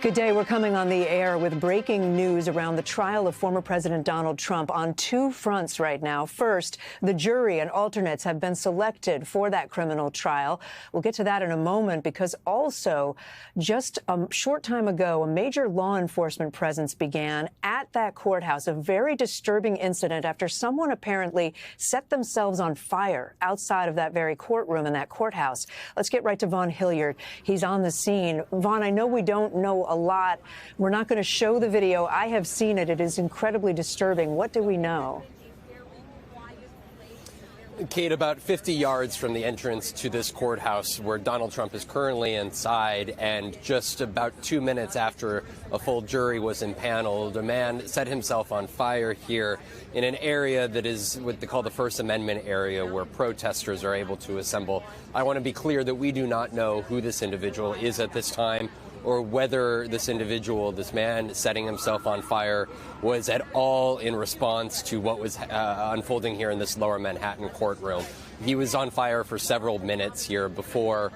Good day. We're coming on the air with breaking news around the trial of former President Donald Trump on two fronts right now. First, the jury and alternates have been selected for that criminal trial. We'll get to that in a moment, because also just a short time ago, a major law enforcement presence began at that courthouse, a very disturbing incident after someone apparently set themselves on fire outside of that very courtroom in that courthouse. Let's get right to Vaughn Hilliard. He's on the scene. Vaughn, I know we don't know a lot. We're not going to show the video. I have seen it. It is incredibly disturbing. What do we know? Kate, about 50 yards from the entrance to this courthouse where Donald Trump is currently inside, and just about 2 minutes after a full jury was impaneled, a man set himself on fire here in an area that is what they call the First Amendment area, where protesters are able to assemble. I want to be clear that we do not know who this individual is at this time, or whether this individual, this man setting himself on fire, was at all in response to what was unfolding here in this lower Manhattan courtroom. He was on fire for several minutes here before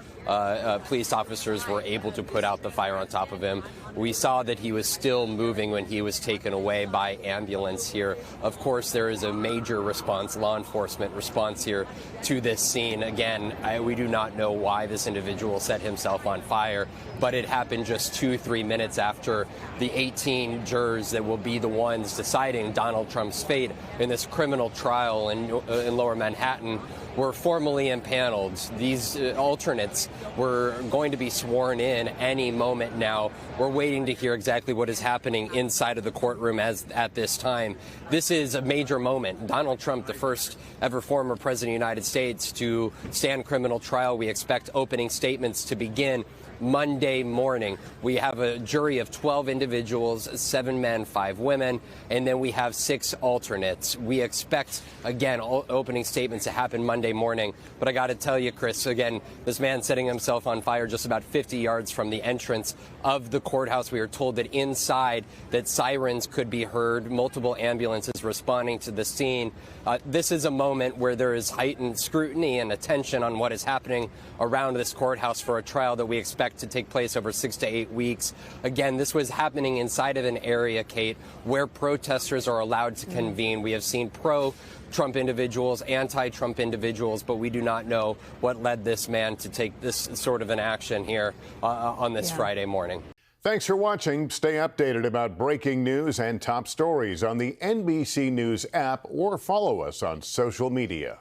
police officers were able to put out the fire on top of him. We saw that he was still moving when he was taken away by ambulance here. Of course, there is a major response, law enforcement response here to this scene. Again, we do not know why this individual set himself on fire, but it happened just 2-3 minutes after the 18 jurors that will be the ones deciding Donald Trump's fate in this criminal trial in lower Manhattan were formally impaneled. These alternates were going to be sworn in any moment now. We're waiting to hear exactly what is happening inside of the courtroom at this time. This is a major moment. Donald Trump, the first ever former president of the United States to stand criminal trial. We expect opening statements to begin Monday morning. We have a jury of 12 individuals, 7 men, 5 women, and then we have 6 alternates. We expect, again, opening statements to happen Monday morning. But I got to tell you, Chris, again, this man setting himself on fire just about 50 yards from the entrance of the courthouse. We are told that inside that sirens could be heard, multiple ambulances responding to the scene. This is a moment where there is heightened scrutiny and attention on what is happening around this courthouse for a trial that we expect to take place over 6 to 8 weeks. Again, this was happening inside of an area, Kate, where protesters are allowed to convene. We have seen pro-Trump individuals, anti-Trump individuals, but we do not know what led this man to take this sort of an action here on this Friday morning. Thanks for watching. Stay updated about breaking news and top stories on the NBC News app, or follow us on social media.